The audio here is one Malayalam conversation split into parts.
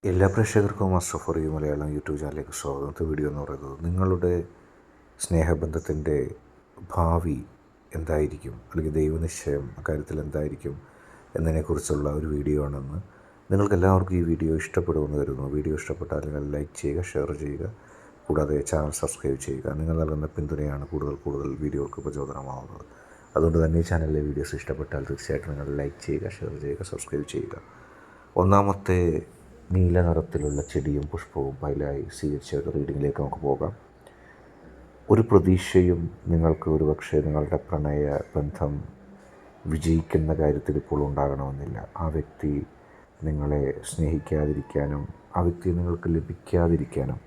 എല്ലാ പ്രേക്ഷകർക്കും അഷ്റഫ് മലയാളം യൂട്യൂബ് ചാനലിലേക്ക് സ്വാഗതം. ഇന്നത്തെ വീഡിയോ എന്ന് പറയുന്നത് നിങ്ങളുടെ സ്നേഹബന്ധത്തിൻ്റെ ഭാവി എന്തായിരിക്കും, അല്ലെങ്കിൽ ദൈവനിശ്ചയം അക്കാര്യത്തിൽ എന്തായിരിക്കും എന്നതിനെക്കുറിച്ചുള്ള ഒരു വീഡിയോ ആണെന്ന്. നിങ്ങൾക്കെല്ലാവർക്കും ഈ വീഡിയോ ഇഷ്ടപ്പെടുമെന്ന് കരുതുന്നു. വീഡിയോ ഇഷ്ടപ്പെട്ടാൽ നിങ്ങൾ ലൈക്ക് ചെയ്യുക, ഷെയർ ചെയ്യുക, കൂടാതെ ചാനൽ സബ്സ്ക്രൈബ് ചെയ്യുക. നിങ്ങൾ നൽകുന്ന പിന്തുണയാണ് കൂടുതൽ വീഡിയോകൾക്ക് പ്രചോദനമാവുന്നത്. അതുകൊണ്ട് തന്നെ ഈ ചാനലിലെ വീഡിയോസ് ഇഷ്ടപ്പെട്ടാൽ തീർച്ചയായിട്ടും നിങ്ങൾ ലൈക്ക് ചെയ്യുക, ഷെയർ ചെയ്യുക, സബ്സ്ക്രൈബ് ചെയ്യുക. ഒന്നാമത്തെ നീല നിറത്തിലുള്ള ചെടിയും പുഷ്പവും ഫയലായി സ്വീകരിച്ച ഒരു റീഡിങ്ങിലേക്ക് നമുക്ക് പോകാം. ഒരു പ്രതീക്ഷയും നിങ്ങൾക്ക് ഒരുപക്ഷെ നിങ്ങളുടെ പ്രണയ ബന്ധം വിജയിക്കുന്ന കാര്യത്തിൽ ഇപ്പോൾ ഉണ്ടാകണമെന്നില്ല. ആ വ്യക്തി നിങ്ങളെ സ്നേഹിക്കാതിരിക്കാനും ആ വ്യക്തി നിങ്ങൾക്ക് ലഭിക്കാതിരിക്കാനും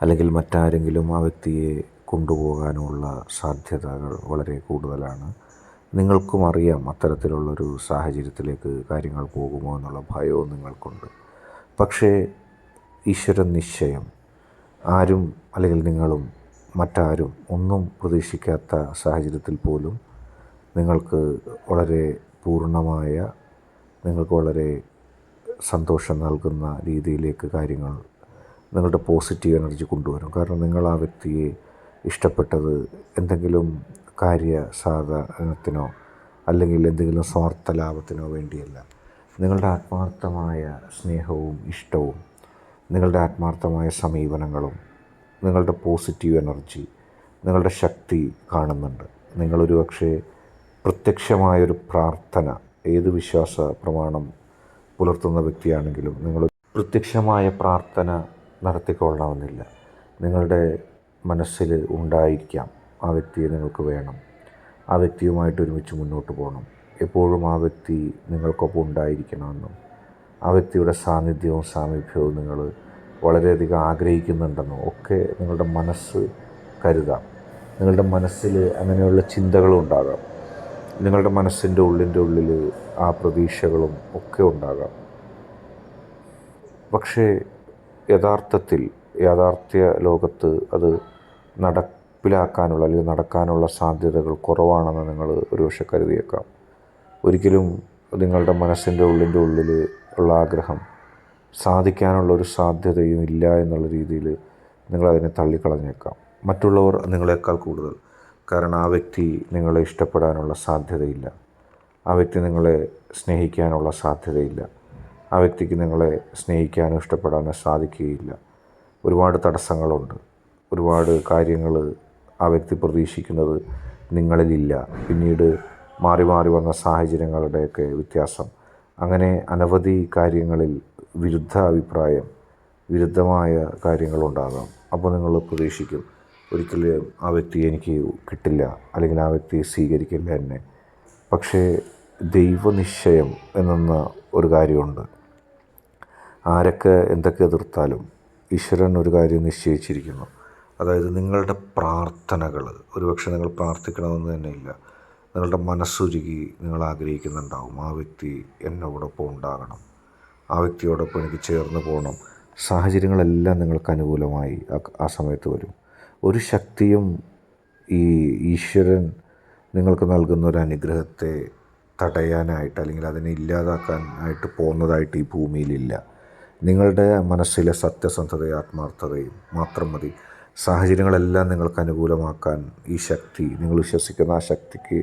അല്ലെങ്കിൽ മറ്റാരെങ്കിലും ആ വ്യക്തിയെ കൊണ്ടുപോകാനുമുള്ള സാധ്യതകൾ വളരെ കൂടുതലാണ്. നിങ്ങൾക്കും അറിയാം അത്തരത്തിലുള്ളൊരു സാഹചര്യത്തിലേക്ക് കാര്യങ്ങൾ പോകുമോ എന്നുള്ള ഭയവും നിങ്ങൾക്കുണ്ട്. പക്ഷേ ഈശ്വരൻ നിശ്ചയം ആരും അല്ലെങ്കിൽ നിങ്ങളും മറ്റാരും ഒന്നും പ്രതീക്ഷിക്കാത്ത സാഹചര്യത്തിൽ പോലും നിങ്ങൾക്ക് വളരെ പൂർണ്ണമായ, നിങ്ങൾക്ക് വളരെ സന്തോഷം നൽകുന്ന രീതിയിലേക്ക് കാര്യങ്ങൾ നിങ്ങളുടെ പോസിറ്റീവ് എനർജി കൊണ്ടുവരും. കാരണം നിങ്ങൾ ആ വ്യക്തിയെ ഇഷ്ടപ്പെട്ടത് എന്തെങ്കിലും കാര്യസാധനത്തിനോ അല്ലെങ്കിൽ എന്തെങ്കിലും സ്വാർത്ഥ ലാഭത്തിനോ വേണ്ടിയല്ല. നിങ്ങളുടെ ആത്മാർത്ഥമായ സ്നേഹവും ഇഷ്ടവും, നിങ്ങളുടെ ആത്മാർത്ഥമായ സമീപനങ്ങളും, നിങ്ങളുടെ പോസിറ്റീവ് എനർജി, നിങ്ങളുടെ ശക്തി കാണുന്നുണ്ട്. നിങ്ങളൊരു പക്ഷേ പ്രത്യക്ഷമായൊരു പ്രാർത്ഥന, ഏത് വിശ്വാസ പ്രമാണം പുലർത്തുന്ന വ്യക്തിയാണെങ്കിലും നിങ്ങൾ പ്രത്യക്ഷമായ പ്രാർത്ഥന നടത്തിക്കൊള്ളണമെന്നില്ല. നിങ്ങളുടെ മനസ്സിൽ ഉണ്ടായിരിക്കാം ആ വ്യക്തിയെ നിങ്ങൾക്ക് വേണം, ആ വ്യക്തിയുമായിട്ട് ഒരുമിച്ച് മുന്നോട്ട് പോകണം, എപ്പോഴും ആ വ്യക്തി നിങ്ങൾക്കൊപ്പം ഉണ്ടായിരിക്കണമെന്നും ആ വ്യക്തിയുടെ സാന്നിധ്യവും സാമീപ്യവും നിങ്ങൾ വളരെയധികം ആഗ്രഹിക്കുന്നുണ്ടെന്നും ഒക്കെ നിങ്ങളുടെ മനസ്സ് കരുതാം. നിങ്ങളുടെ മനസ്സിൽ അങ്ങനെയുള്ള ചിന്തകളും ഉണ്ടാകാം. നിങ്ങളുടെ മനസ്സിൻ്റെ ഉള്ളിൽ ആ പ്രതീക്ഷകളും ഒക്കെ ഉണ്ടാകാം. പക്ഷേ യാഥാർത്ഥ്യ ലോകത്ത് അത് നടപ്പിലാക്കാനുള്ള അല്ലെങ്കിൽ നടക്കാനുള്ള സാധ്യതകൾ കുറവാണെന്ന് നിങ്ങൾ ഒരുപക്ഷെ കരുതിയേക്കാം. ഒരിക്കലും നിങ്ങളുടെ മനസ്സിൻ്റെ ഉള്ളിൽ ഉള്ള ആഗ്രഹം സാധിക്കാനുള്ളൊരു സാധ്യതയും ഇല്ല എന്നുള്ള രീതിയിൽ നിങ്ങളതിനെ തള്ളിക്കളഞ്ഞേക്കാം. മറ്റുള്ളവർ നിങ്ങളെക്കാൾ കൂടുതൽ. കാരണം ആ വ്യക്തി നിങ്ങളെ ഇഷ്ടപ്പെടാനുള്ള സാധ്യതയില്ല, ആ വ്യക്തി നിങ്ങളെ സ്നേഹിക്കാനുള്ള സാധ്യതയില്ല, ആ വ്യക്തിക്ക് നിങ്ങളെ സ്നേഹിക്കാനോ ഇഷ്ടപ്പെടാനോ സാധിക്കുകയില്ല. ഒരുപാട് തടസ്സങ്ങളുണ്ട്, ഒരുപാട് കാര്യങ്ങൾ ആ വ്യക്തി പ്രതീക്ഷിക്കുന്നത് നിങ്ങളിലില്ല. പിന്നീട് മാറി വന്ന സാഹചര്യങ്ങളുടെയൊക്കെ വ്യത്യാസം, അങ്ങനെ അനവധി കാര്യങ്ങളിൽ വിരുദ്ധമായ കാര്യങ്ങളുണ്ടാകാം. അപ്പോൾ നിങ്ങൾ പ്രതീക്ഷിക്കും ഒരിക്കലും ആ വ്യക്തി എനിക്ക് കിട്ടില്ല, അല്ലെങ്കിൽ ആ വ്യക്തി സ്വീകരിക്കില്ല എന്നെ. പക്ഷേ ദൈവനിശ്ചയം എന്ന ഒരു കാര്യമുണ്ട്. ആരൊക്കെ എന്തൊക്കെ എതിർത്താലും ഈശ്വരൻ ഒരു കാര്യം നിശ്ചയിച്ചിരിക്കുന്നു. അതായത് നിങ്ങളുടെ പ്രാർത്ഥനകൾ, ഒരുപക്ഷെ നിങ്ങൾ പ്രാർത്ഥിക്കണമെന്ന് തന്നെ ഇല്ല, നിങ്ങളുടെ മനസ്സുരുകി നിങ്ങൾ ആഗ്രഹിക്കുന്നുണ്ടാവും ആ വ്യക്തി എന്നോടൊപ്പം ഉണ്ടാകണം, ആ വ്യക്തിയോടൊപ്പം എനിക്ക് ചേർന്ന് പോകണം. സാഹചര്യങ്ങളെല്ലാം നിങ്ങൾക്ക് അനുകൂലമായി ആ സമയത്ത് വരും. ഒരു ശക്തിയും ഈ ഈശ്വരൻ നിങ്ങൾക്ക് നൽകുന്ന ഒരു അനുഗ്രഹത്തെ തടയാനായിട്ട് അല്ലെങ്കിൽ അതിനെ ഇല്ലാതാക്കാനായിട്ട് പോകുന്നതായിട്ട് ഈ ഭൂമിയിലില്ല. നിങ്ങളുടെ മനസ്സിലെ സത്യസന്ധതയും ആത്മാർത്ഥതയും മാത്രം മതി. സാഹചര്യങ്ങളെല്ലാം നിങ്ങൾക്ക് അനുകൂലമാക്കാൻ ഈ ശക്തി, നിങ്ങൾ വിശ്വസിക്കുന്ന ആ ശക്തിക്ക്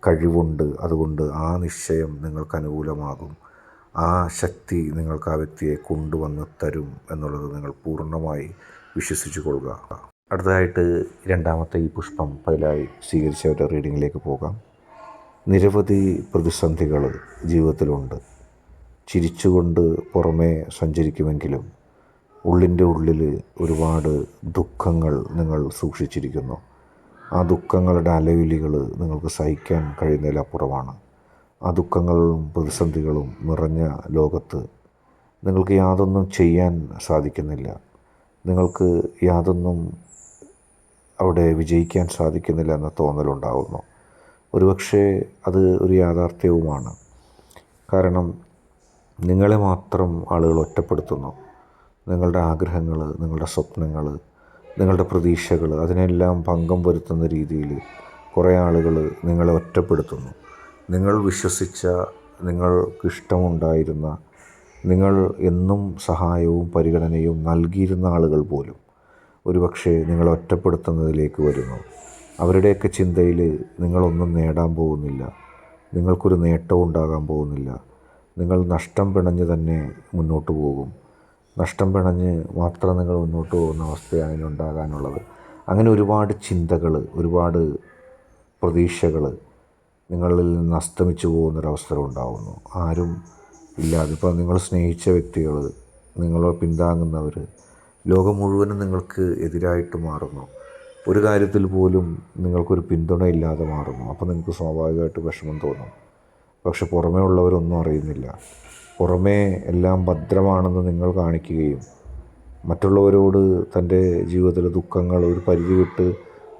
കഴിവുണ്ട്. അതുകൊണ്ട് ആ നിശ്ചയം നിങ്ങൾക്ക് അനുകൂലമാകും. ആ ശക്തി നിങ്ങൾക്ക് ആ വ്യക്തിയെ കൊണ്ടുവന്ന് തരും എന്നുള്ളത് നിങ്ങൾ പൂർണ്ണമായി വിശ്വസിച്ചു കൊള്ളുക. അടുത്തതായിട്ട് രണ്ടാമത്തെ ഈ പുഷ്പം പതിലായി സ്വീകരിച്ച ഒരു റീഡിങ്ങിലേക്ക് പോകാം. നിരവധി പ്രതിസന്ധികൾ ജീവിതത്തിലുണ്ട്. ചിരിച്ചുകൊണ്ട് പുറമേ സഞ്ചരിക്കുമെങ്കിലും ഉള്ളിൽ ഒരുപാട് ദുഃഖങ്ങൾ നിങ്ങൾ സൂക്ഷിച്ചിരിക്കുന്നു. ആ ദുഃഖങ്ങളുടെ അലവിലികൾ നിങ്ങൾക്ക് സഹിക്കാൻ കഴിയുന്നതിലപ്പുറമാണ്. ആ ദുഃഖങ്ങളും പ്രതിസന്ധികളും നിറഞ്ഞ ലോകത്ത് നിങ്ങൾക്ക് യാതൊന്നും ചെയ്യാൻ സാധിക്കുന്നില്ല. നിങ്ങൾക്ക് യാതൊന്നും അവിടെ വിജയിക്കാൻ സാധിക്കുന്നില്ല എന്ന തോന്നലുണ്ടാകുന്നു. ഒരുപക്ഷെ അത് ഒരു യാഥാർത്ഥ്യവുമാണ്. കാരണം നിങ്ങളെ മാത്രം ആളുകൾ ഒറ്റപ്പെടുത്തുന്നു. നിങ്ങളുടെ ആഗ്രഹങ്ങൾ, നിങ്ങളുടെ സ്വപ്നങ്ങൾ, നിങ്ങളുടെ പ്രതീക്ഷകൾ, അതിനെല്ലാം ഭംഗം വരുത്തുന്ന രീതിയിൽ കുറേ ആളുകൾ നിങ്ങളെ ഒറ്റപ്പെടുത്തുന്നു. നിങ്ങൾ വിശ്വസിച്ച, നിങ്ങൾക്കിഷ്ടമുണ്ടായിരുന്ന നിങ്ങൾ എന്നും സഹായവും പരിഗണനയും നൽകിയിരുന്ന ആളുകൾ പോലും ഒരുപക്ഷെ നിങ്ങളെ ഒറ്റപ്പെടുത്തുന്നതിലേക്ക് വരുന്നു. അവരുടെയൊക്കെ ചിന്തയിൽ നിങ്ങളൊന്നും നേടാൻ പോകുന്നില്ല, നിങ്ങൾക്കൊരു നേട്ടവും ഉണ്ടാകാൻ പോകുന്നില്ല. നിങ്ങൾ നഷ്ടം പിണഞ്ഞ് തന്നെ മുന്നോട്ട് പോകും. നഷ്ടം പിണഞ്ഞ് മാത്രം നിങ്ങൾ മുന്നോട്ട് പോകുന്ന അവസ്ഥയാണ് ഇതിനുണ്ടാകാനുള്ളത്. അങ്ങനെ ഒരുപാട് ചിന്തകൾ, ഒരുപാട് പ്രതീക്ഷകൾ നിങ്ങളിൽ നിന്ന് അസ്തമിച്ചു പോകുന്നൊരവസരം ഉണ്ടാകുന്നു. ആരും ഇല്ലാതെ ഇപ്പോൾ നിങ്ങൾ സ്നേഹിച്ച വ്യക്തികൾ, നിങ്ങളെ പിന്താങ്ങുന്നവർ, ലോകം മുഴുവനും നിങ്ങൾക്ക് എതിരായിട്ട് മാറുന്നു. ഒരു കാര്യത്തിൽ പോലും നിങ്ങൾക്കൊരു പിന്തുണയില്ലാതെ മാറുന്നു. അപ്പോൾ നിങ്ങൾക്ക് സ്വാഭാവികമായിട്ട് വിഷമം തോന്നും. പക്ഷെ പുറമേ ഉള്ളവരൊന്നും അറിയുന്നില്ല. പുറമേ എല്ലാം ഭദ്രമാണെന്ന് നിങ്ങൾ കാണിക്കുകയും മറ്റുള്ളവരോട് തൻ്റെ ജീവിതത്തിലെ ദുഃഖങ്ങൾ ഒരു പരിധി വിട്ട്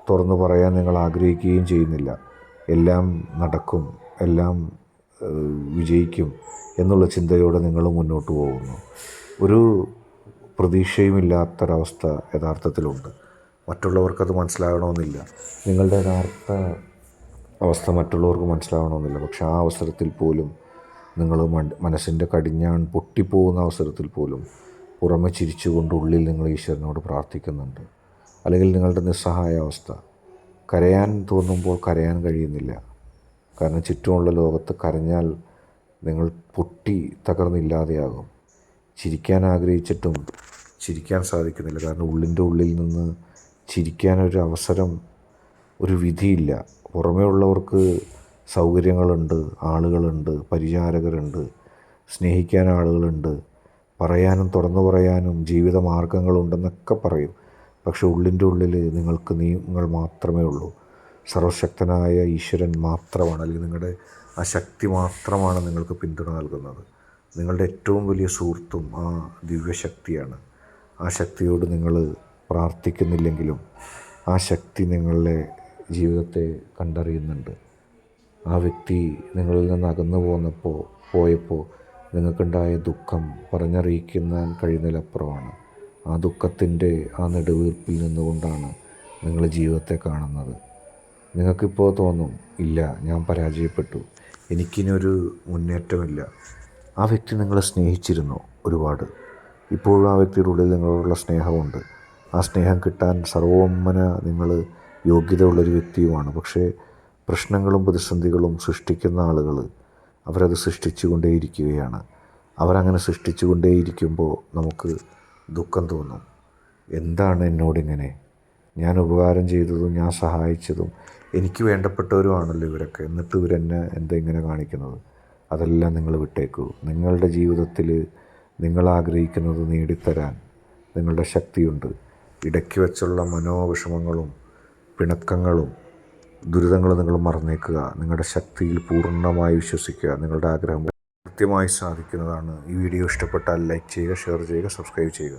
തുറന്നു പറയാൻ നിങ്ങൾ ആഗ്രഹിക്കുകയും ചെയ്യുന്നില്ല. എല്ലാം നടക്കും, എല്ലാം വിജയിക്കും എന്നുള്ള ചിന്തയോടെ നിങ്ങൾ മുന്നോട്ട് പോകുന്നു. ഒരു പ്രതീക്ഷയുമില്ലാത്തൊരവസ്ഥ യഥാർത്ഥത്തിലുണ്ട്. മറ്റുള്ളവർക്കത് മനസ്സിലാകണമെന്നില്ല. നിങ്ങളുടെ യഥാർത്ഥ അവസ്ഥ മറ്റുള്ളവർക്ക് മനസ്സിലാകണമെന്നില്ല. പക്ഷെ ആ അവസരത്തിൽ പോലും നിങ്ങൾ മനസ്സിൻ്റെ കടിഞ്ഞാൺ പൊട്ടിപ്പോകുന്ന അവസരത്തിൽ പോലും പുറമെ ചിരിച്ചുകൊണ്ട് ഉള്ളിൽ നിങ്ങൾ ഈശ്വരനോട് പ്രാർത്ഥിക്കുന്നുണ്ട്. അല്ലെങ്കിൽ നിങ്ങളുടെ നിസ്സഹായ അവസ്ഥ, കരയാൻ തോന്നുമ്പോൾ കരയാൻ കഴിയുന്നില്ല. കാരണം ചുറ്റുമുള്ള ലോകത്ത് കരഞ്ഞാൽ നിങ്ങൾ പൊട്ടി തകർന്നില്ലാതെയാകും. ചിരിക്കാൻ ആഗ്രഹിച്ചിട്ടും ചിരിക്കാൻ സാധിക്കുന്നില്ല. കാരണം ഉള്ളിൻ്റെ ഉള്ളിൽ നിന്ന് ചിരിക്കാനൊരു അവസരം, ഒരു വിധിയില്ല. പുറമേ ഉള്ളവർക്ക് സൗകര്യങ്ങളുണ്ട്, ആളുകളുണ്ട്, പരിചാരകരുണ്ട്, സ്നേഹിക്കാൻ ആളുകളുണ്ട്, പറയാനും തുറന്നു പറയാനും ജീവിത മാർഗങ്ങളുണ്ടെന്നൊക്കെ പറയും. പക്ഷെ ഉള്ളിൻ്റെ ഉള്ളിൽ നിങ്ങൾ മാത്രമേ ഉള്ളൂ. സർവശക്തനായ ഈശ്വരൻ മാത്രമാണ്, അല്ലെങ്കിൽ നിങ്ങളുടെ ആ ശക്തി മാത്രമാണ് നിങ്ങൾക്ക് പിന്തുണ നൽകുന്നത്. നിങ്ങളുടെ ഏറ്റവും വലിയ സുഹൃത്തും ആ ദിവ്യശക്തിയാണ്. ആ ശക്തിയോട് നിങ്ങൾ പ്രാർത്ഥിക്കുന്നില്ലെങ്കിലും ആ ശക്തി നിങ്ങളുടെ ജീവിതത്തെ കണ്ടറിയുന്നുണ്ട്. ആ വ്യക്തി നിങ്ങളിൽ നിന്ന് അകന്നു പോയപ്പോൾ നിങ്ങൾക്കുണ്ടായ ദുഃഖം പറഞ്ഞറിയിക്കാൻ കഴിയുന്നതിലപ്പുറമാണ്. ആ ദുഃഖത്തിൻ്റെ ആ നെടുവീർപ്പിൽ നിന്നുകൊണ്ടാണ് നിങ്ങൾ ജീവിതത്തെ കാണുന്നത്. നിങ്ങൾക്കിപ്പോൾ തോന്നും, ഇല്ല, ഞാൻ പരാജയപ്പെട്ടു, എനിക്കിനൊരു മുന്നേറ്റമില്ല. ആ വ്യക്തി നിങ്ങളെ സ്നേഹിച്ചിരുന്നു ഒരുപാട്. ഇപ്പോഴും ആ വ്യക്തിയുടെ ഉള്ളിൽ നിങ്ങളോടുള്ള സ്നേഹമുണ്ട്. ആ സ്നേഹം കിട്ടാൻ സർവോന്മന നിങ്ങൾ യോഗ്യതയുള്ളൊരു വ്യക്തിയുമാണ്. പക്ഷേ പ്രശ്നങ്ങളും പ്രതിസന്ധികളും സൃഷ്ടിക്കുന്ന ആളുകൾ അവരത് സൃഷ്ടിച്ചുകൊണ്ടേയിരിക്കുകയാണ്. അവരങ്ങനെ സൃഷ്ടിച്ചുകൊണ്ടേയിരിക്കുമ്പോൾ നമുക്ക് ദുഃഖം തോന്നും. എന്താണ് എന്നോടിങ്ങനെ? ഞാൻ ഉപകാരം ചെയ്തതും ഞാൻ സഹായിച്ചതും എനിക്ക് വേണ്ടപ്പെട്ടവരുമാണല്ലോ ഇവരൊക്കെ, എന്നിട്ട് ഇവരെന്നെ എന്താ ഇങ്ങനെ കാണിക്കുന്നത്? അതെല്ലാം നിങ്ങൾ വിട്ടേക്കൂ. നിങ്ങളുടെ ജീവിതത്തിൽ നിങ്ങൾ ആഗ്രഹിക്കുന്നത് നേടിത്തരാൻ നിങ്ങളുടെ ശക്തിയുണ്ട്. ഇടയ്ക്ക് വെച്ചുള്ള മനോവിഷമങ്ങളും പിണക്കങ്ങളും ദുരിതങ്ങളും നിങ്ങൾ മറന്നേക്കുക. നിങ്ങളുടെ ശക്തിയിൽ പൂർണ്ണമായി വിശ്വസിക്കുക. നിങ്ങളുടെ ആഗ്രഹം കൃത്യമായി സാധിക്കുന്നതാണ്. ഈ വീഡിയോ ഇഷ്ടപ്പെട്ടാൽ ലൈക്ക് ചെയ്യുക, ഷെയർ ചെയ്യുക, സബ്സ്ക്രൈബ് ചെയ്യുക.